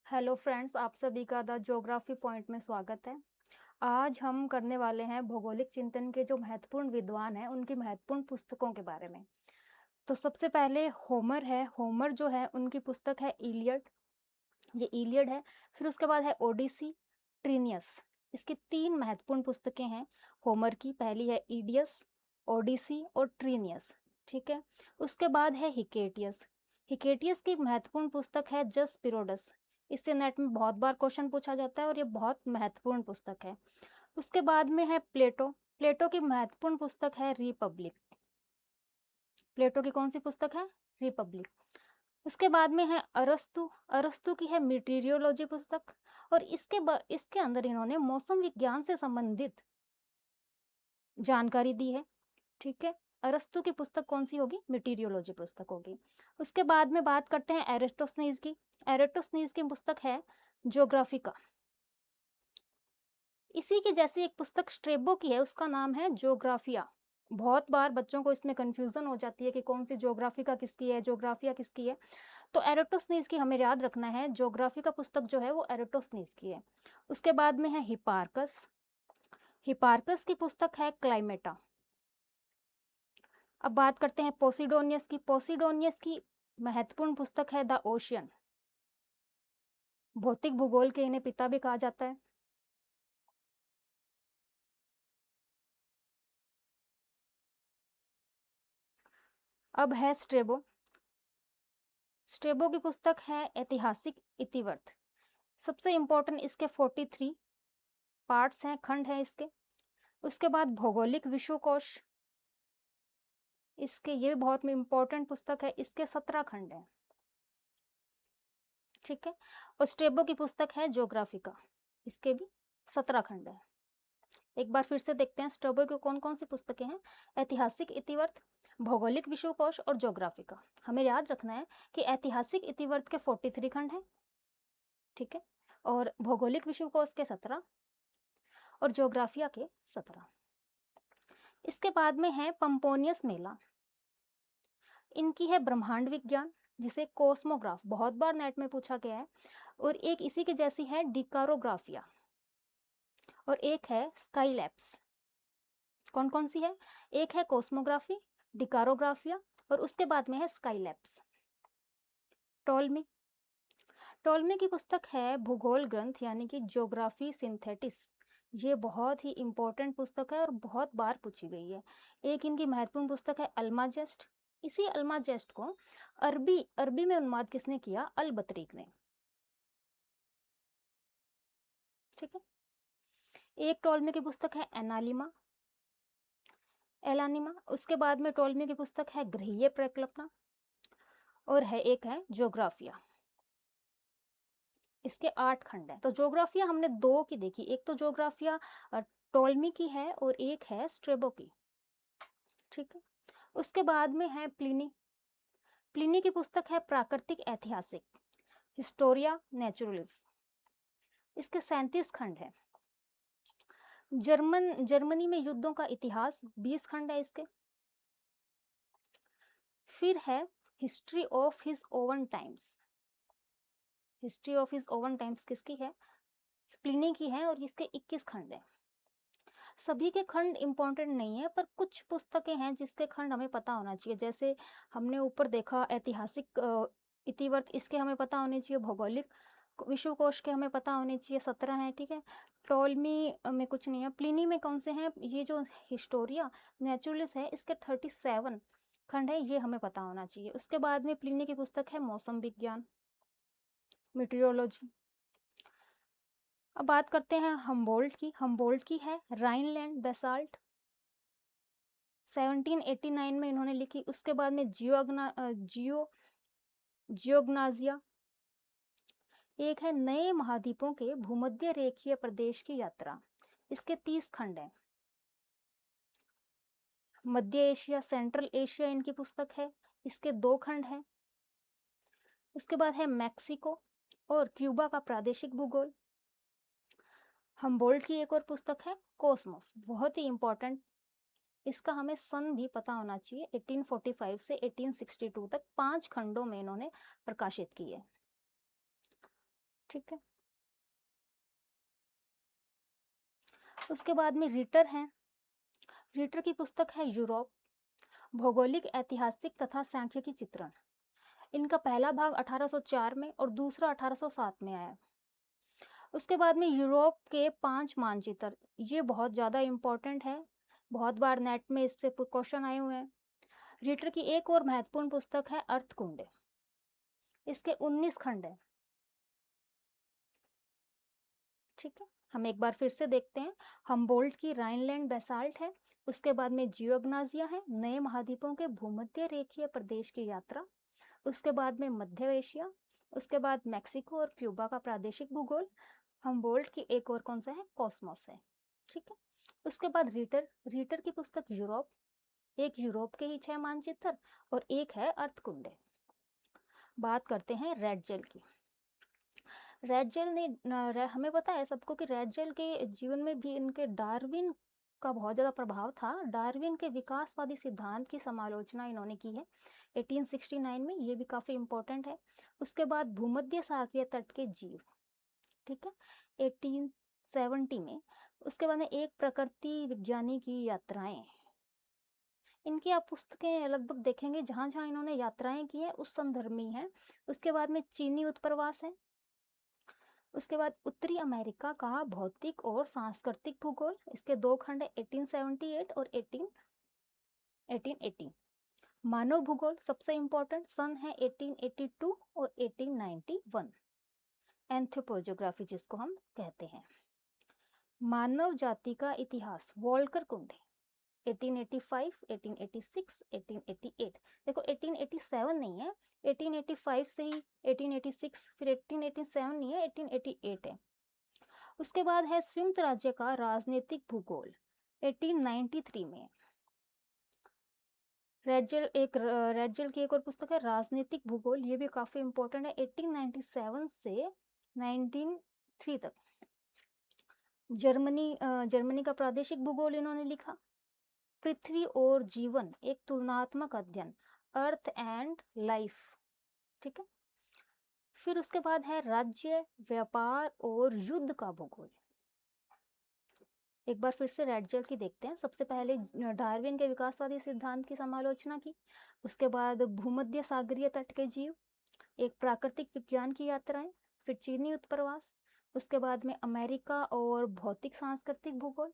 Hello friends, आप सभी का द ज्योग्राफी पॉइंट में स्वागत है। आज हम करने वाले हैं भौगोलिक चिंतन के जो महत्वपूर्ण विद्वान हैं उनकी महत्वपूर्ण पुस्तकों के बारे में। तो सबसे पहले होमर है। होमर जो है उनकी पुस्तक है इलियड, ये इलियड है। फिर उसके बाद है ओडिसी, ट्रिनियस। इसकी तीन महत्वपूर्ण पुस्तकें हैं होमर की। पहली है ईडियस, ओडिसी और ट्रिनियस, ठीक है। उसके बाद है हिकेटियस। हिकेटियस की महत्वपूर्ण पुस्तक है जस पिरोडस। इससे नेट में बहुत बार क्वेश्चन पूछा जाता है और ये बहुत महत्वपूर्ण पुस्तक है। उसके बाद में है प्लेटो। प्लेटो की महत्वपूर्ण पुस्तक है रिपब्लिक। प्लेटो की कौन सी पुस्तक है? रिपब्लिक। उसके बाद में है अरस्तु। अरस्तु की है मीटीरियोलॉजी पुस्तक, और इसके अंदर इन्होंने मौसम विज्ञान से संबंधित जानकारी दी है, ठीक है। अरस्तु की पुस्तक कौन सी होगी? मीटीरियोलॉजी पुस्तक होगी। उसके बाद में बात करते हैं एरिस्टोसनीज की। एरिस्टोसनीज की पुस्तक है ज्योग्राफिका। इसी की जैसी एक पुस्तक स्ट्रेबो की है, उसका नाम है ज्योग्राफिया। बहुत बार बच्चों को इसमें कंफ्यूजन हो जाती है कि कौन सी ज्योग्राफिका किसकी है, ज्योग्राफिया किसकी है। तो एरिस्टोसनीज की हमें याद रखना है। ज्योग्राफी का पुस्तक जो है वो एरिस्टोसनीज की है। उसके बाद में है हिपार्कस। हिपार्कस की पुस्तक है क्लाइमेटा। अब बात करते हैं पोसिडोनियस की। पोसिडोनियस की महत्वपूर्ण पुस्तक है द ओशियन। भौतिक भूगोल के इन्हें पिता भी कहा जाता है। अब है स्ट्रेबो। स्ट्रेबो की पुस्तक है ऐतिहासिक इतिवृत्त। सबसे इंपॉर्टेंट इसके 43 पार्ट्स हैं, खंड हैं इसके। उसके बाद भौगोलिक विश्वकोश, इसके ये बहुत इंपॉर्टेंट पुस्तक है, इसके 17 खंड हैं, ठीक है। और स्ट्रेबो की पुस्तक है ज्योग्राफिका, इसके भी 17 खंड हैं। एक बार फिर से देखते हैं स्ट्रेबो की कौन कौन सी पुस्तकें हैं। ऐतिहासिक इतिवृत्त, भौगोलिक विश्वकोश और ज्योग्राफिका। हमें याद रखना है कि ऐतिहासिक इतिवृत्त के 43 खंड हैं, ठीक है, और भौगोलिक विश्वकोश के 17 और ज्योग्राफिया के 17। इसके बाद में है पंपोनियस मेला। इनकी है ब्रह्मांड विज्ञान, जिसे कोस्मोग्राफ बहुत बार नेट में पूछा गया है। और एक इसी की जैसी है डिकारोग्राफिया, और एक है स्काईलैप्स। कौन कौन सी है? एक है कोस्मोग्राफी, डिकारोग्राफिया, और उसके बाद में है स्काईलैप्स। टॉलमी। टॉलमी की पुस्तक है भूगोल ग्रंथ, यानी कि ज्योग्राफी सिंथेटिस। ये बहुत ही इंपॉर्टेंट पुस्तक है और बहुत बार पूछी गई है। एक इनकी महत्वपूर्ण पुस्तक है अल्माजेस्ट। इसी अल्माजेस्ट को अरबी अरबी में अनुवाद किसने किया? अल बतरीक ने, ठीक है। एक टॉलमी की पुस्तक है एनालिमा, एलानिमा। उसके बाद में टॉलमी की पुस्तक है गृहीय परिकल्पना, और है एक है ज्योग्राफिया। इसके 8 खंड हैं। तो ज्योग्राफिया हमने 2 की देखी, एक तो ज्योग्राफिया टॉलमी की है और एक है स्ट्रेबो की, ठीक है। उसके बाद में है प्लिनी। प्लिनी की पुस्तक है प्राकृतिक ऐतिहासिक, हिस्टोरिया नेचुरलिस। इसके 37 खंड हैं। जर्मनी में युद्धों का इतिहास, 20 खंड है इसके। फिर है history of his oven times. History of his oven times किसकी है? प्लिनी की है, और इसके 21 खंड हैं। सभी के खंड इंपॉर्टेंट नहीं है, पर कुछ पुस्तकें हैं जिसके खंड हमें पता होना चाहिए। जैसे हमने ऊपर देखा ऐतिहासिक इतिवृत्त, इसके हमें पता होने चाहिए। भौगोलिक विश्वकोश के हमें पता होने चाहिए, 17 हैं, ठीक है। टॉलमी में कुछ नहीं है। प्लिनी में कौन से हैं? ये जो हिस्टोरिया नेचुरलिस है, इसके 37 खंड है, ये हमें पता होना चाहिए। उसके बाद में प्लिनी की पुस्तक है मौसम विज्ञान, मीटियोलॉजी। अब बात करते हैं हम्बोल्ट की। हम्बोल्ट की है राइनलैंड बेसाल्ट, 1789 में इन्होंने लिखी। उसके बाद में जियोग्नाजिया। एक है नए महाद्वीपों के भूमध्य रेखीय प्रदेश की यात्रा, इसके 30 खंड हैं। मध्य एशिया, सेंट्रल एशिया इनकी पुस्तक है, इसके 2 खंड हैं। उसके बाद है मैक्सिको और क्यूबा का प्रादेशिक भूगोल। हम्बोल्ट की एक और पुस्तक है कोसमोस, बहुत ही इंपॉर्टेंट। इसका हमें सन भी पता होना चाहिए। 1845 से 1862 तक 5 खंडों में इन्होंने प्रकाशित की है, ठीक है। उसके बाद में रीटर हैं। रीटर की पुस्तक है यूरोप, भौगोलिक, ऐतिहासिक तथा सांख्यिकी चित्रण। इनका पहला भाग 1804 में और दूसरा 1807 में आया। उसके बाद में यूरोप के 5 मानचित्र, ये बहुत ज़्यादा इम्पोर्टेंट है, बहुत बार नेट में इससे क्वेश्चन आए हुए हैं। रीटर की एक और महत्वपूर्ण पुस्तक है अर्थकुंड, इसके 19 खंड हैं। ठीक है, हम एक बार फिर से देखते हैं। हमबोल्ट की राइनलैंड बेसाल्ट है। उसके बाद में जियोग्नाजिया है, नए महाद्वीपों के भूमध्य रेखीय प्रदेश की यात्रा। उसके बाद में मध्य एशिया। उसके बाद मैक्सिको और क्यूबा का प्रादेशिक भूगोल। हमबोल्ट की एक और कौन सा है, कॉस्मोस है। ठीक है। उसके बाद रीटर, रीटर की पुस्तक यूरोप, एक यूरोप के ही 6 मानचित्र और एक है अर्थकुंड। बात करते हैं रेड जेल की। रेड जेल ने हमें पता है सबको कि रेड जेल के जीवन में भी इनके डार्विन का बहुत ज़्यादा प्रभाव था। डार्विन के विकासवादी सिद्धांत की समालोचना इन्होंने की है 1869 में, ये भी काफ़ी इम्पोर्टेंट है। उसके बाद भूमध्य सागरीय तट के जीव, ठीक है, 1870 में। उसके बाद में एक प्रकृति विज्ञानी की यात्राएं, इनकी आप पुस्तकें लगभग देखेंगे जहाँ जहाँ इन्होंने यात्राएं की हैं उस संदर्भ में है। उसके बाद में चीनी उत्प्रवास है। उसके बाद उत्तरी अमेरिका का भौतिक और सांस्कृतिक भूगोल, इसके 2 खंड है 1878 और 1880। मानव भूगोल सबसे इम्पोर्टेंट, सन है 1882 और 1891। एंथ्रोपोजियोग्राफी जिसको हम कहते हैं। मानव जाति का इतिहास, वॉल्कर कुंडे, 1885, 1886, 1888। देखो 1887 नहीं है, 1885 से ही 1886, फिर 1887 नहीं है, 1888 है। उसके बाद है संयुक्त राज्य का राजनीतिक भूगोल, 1893 में। रेड जेल की एक और पुस्तक है राजनीतिक भूगोल, ये भी काफी इंपॉर्टेंट है, 1897 से 1903 तक। जर्मनी का प्रादेशिक भूगोल इन्होंने लिखा। पृथ्वी और जीवन, एक तुलनात्मक अध्ययन, अर्थ एंड लाइफ। ठीक है। फिर उसके बाद है राज्य, व्यापार और युद्ध का भूगोल। एक बार फिर से रेड जेल की देखते हैं। सबसे पहले डार्विन के विकासवादी सिद्धांत की समालोचना की। उसके बाद भूमध्य सागरीय तट के जीव, एक प्राकृतिक विज्ञान की यात्राएं, फिर चीनी उत्प्रवास। उसके बाद में अमेरिका और भौतिक सांस्कृतिक भूगोल,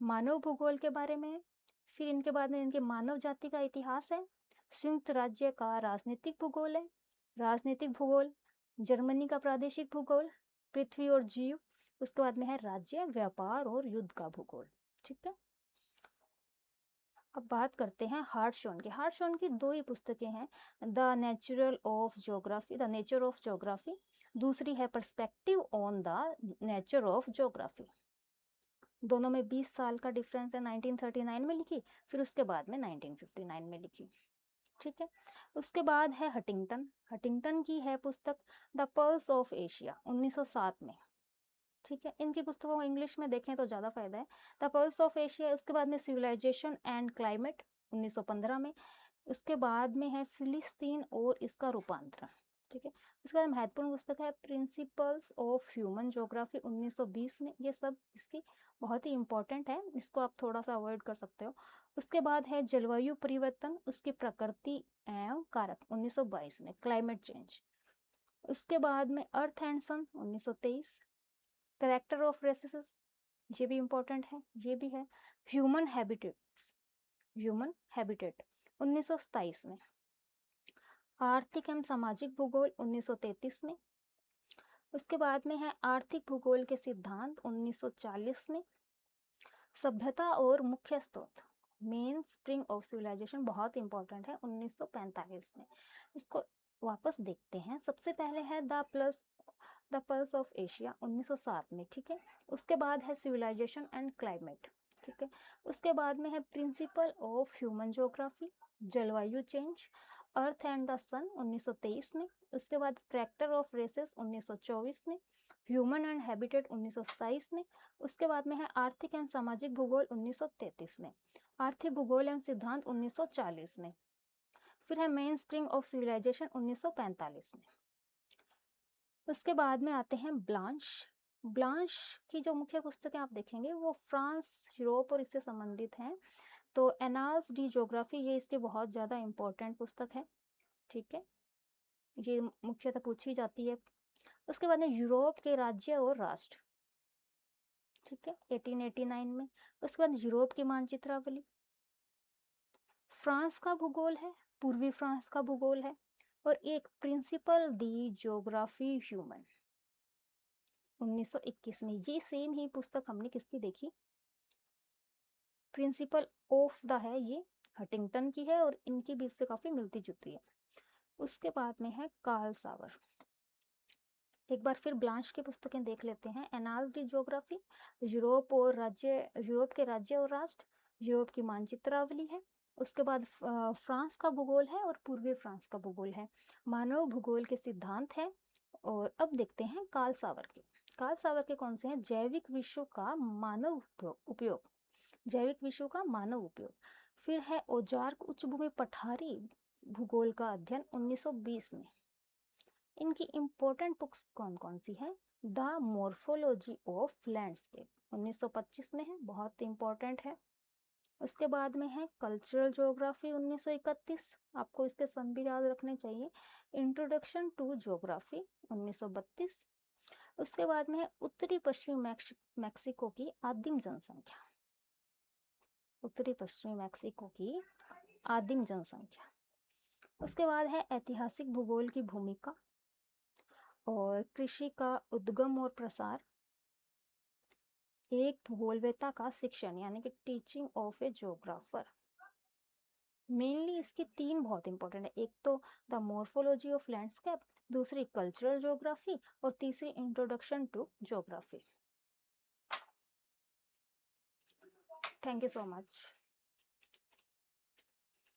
मानव भूगोल के बारे में। फिर इनके बाद में इनके मानव जाति का इतिहास है। संयुक्त राज्य का राजनीतिक भूगोल है, राजनीतिक भूगोल, जर्मनी का प्रादेशिक भूगोल, पृथ्वी और जीव। उसके बाद में है राज्य, व्यापार और युद्ध का भूगोल। ठीक है। अब बात करते हैं हार्टशॉन की। हार्टशॉन की 2 ही पुस्तकें हैं, द नेचर ऑफ ज्योग्राफी, दूसरी है perspective on the nature of geography. दोनों में 20 साल का डिफरेंस है, 1939 में लिखी, फिर उसके बाद में 1959 में लिखी। ठीक है। उसके बाद है हटिंगटन की है पुस्तक द पल्स ऑफ एशिया, 1907 में। ठीक है। इनकी पुस्तकों को इंग्लिश में देखें तो ज़्यादा फायदा है। The pulse of Asia. उसके बाद में सिविलाइजेशन एंड क्लाइमेट, 1915 में। उसके बाद में है फिलिस्तीन और इसका रूपांतरण। ठीक है। उसके बाद महत्वपूर्ण पुस्तक है प्रिंसिपल्स ऑफ ह्यूमन ज्योग्राफी, 1920 में। ये सब इसकी बहुत ही इंपॉर्टेंट है, इसको आप थोड़ा सा अवॉइड कर सकते हो। उसके बाद है जलवायु परिवर्तन, उसकी प्रकृति एवं कारक, 1922 में, क्लाइमेट चेंज। उसके बाद में Earth and Sun, 1923। Character of races, ये भी इंपॉर्टेंट है, ये भी है। ह्यूमन हैबिटेट, 1927 में। आर्थिक एवं सामाजिक भूगोल, 1933 में। उसके बाद में है आर्थिक भूगोल के सिद्धांत, 1940 में। सभ्यता और मुख्य स्रोत, मेन स्प्रिंग ऑफ सिविलाइजेशन, बहुत इंपॉर्टेंट है, 1945 में। इसको वापस देखते हैं। सबसे पहले है द पल्स ऑफ एशिया, 1907 में। ठीक है। उसके बाद है सिविलाइजेशन एंड क्लाइमेट। ठीक है। उसके बाद में है प्रिंसिपल ऑफ ह्यूमन ज्योग्राफी, जलवायु चेंज, अर्थ एंड द सन, 1923 में। उसके बाद कैरेक्टर ऑफ रेसेस, 1924 में। ह्यूमन एंड हैबिटेट, 1927 में। उसके बाद में है आर्थिक एवं सामाजिक भूगोल, 1933 में। आर्थिक भूगोल एवं सिद्धांत, 1940 में। फिर है मेन स्प्रिंग ऑफ सिविलाइजेशन, 1945 में। उसके बाद में आते हैं ब्लांश। ब्लांश की जो मुख्य पुस्तकें आप देखेंगे वो फ्रांस, यूरोप और इससे संबंधित हैं। तो एनाल्स डी ज्योग्राफी ये इसकी बहुत ज़्यादा इम्पोर्टेंट पुस्तक है, ठीक है, ये मुख्यतः पूछी जाती है। उसके बाद में यूरोप के राज्य और राष्ट्र, ठीक है, 1889 में। उसके बाद यूरोप की मानचित्रावली, फ्रांस का भूगोल है, पूर्वी फ्रांस का भूगोल है, और एक प्रिंसिपल दी ज्योग्राफी ह्यूमन 1921 में। ये सेम ही पुस्तक हमने किसकी देखी, प्रिंसिपल ऑफ द है, ये हटिंगटन की है और इनकी बीच से काफी मिलती जुलती है। उसके बाद में है कार्ल सावर। एक बार फिर ब्लांश की पुस्तकें देख लेते हैं। एनाल्स डी ज्योग्राफी, यूरोप और राज्य, यूरोप के राज्य और राष्ट्र, यूरोप की मानचित्रावली है। उसके बाद फ्रांस का भूगोल है और पूर्वी फ्रांस का भूगोल है। मानव भूगोल के सिद्धांत है। और अब देखते हैं कार्ल सावर के। कार्ल सावर के कौन से हैं, जैविक विश्व का मानव उपयोग, जैविक विश्व का मानव उपयोग। फिर है ओजार्क उच्च भूमि पठारी भूगोल का अध्ययन 1920 में। इनकी इंपॉर्टेंट बुक्स कौन कौन सी हैं, द मॉर्फोलॉजी ऑफ लैंडस्केप 1925 में है, बहुत इंपॉर्टेंट है। उसके बाद में है कल्चरल ज्योग्राफी 1931, आपको इसके सन भी याद रखने चाहिए। Introduction to geography 1932। उसके बाद में है उत्तरी पश्चिमी मैक्सिको की आदिम जनसंख्या, उत्तरी पश्चिमी मैक्सिको की आदिम जनसंख्या। उसके बाद है ऐतिहासिक भूगोल की भूमिका और कृषि का उद्गम और प्रसार, एक भूगोलवेता का शिक्षण यानी कि teaching of a geographer. Mainly इसकी तीन बहुत इंपॉर्टेंट है, एक तो द मॉर्फोलॉजी ऑफ लैंडस्केप, दूसरी कल्चरल ज्योग्राफी और तीसरी introduction to geography. Thank you so much.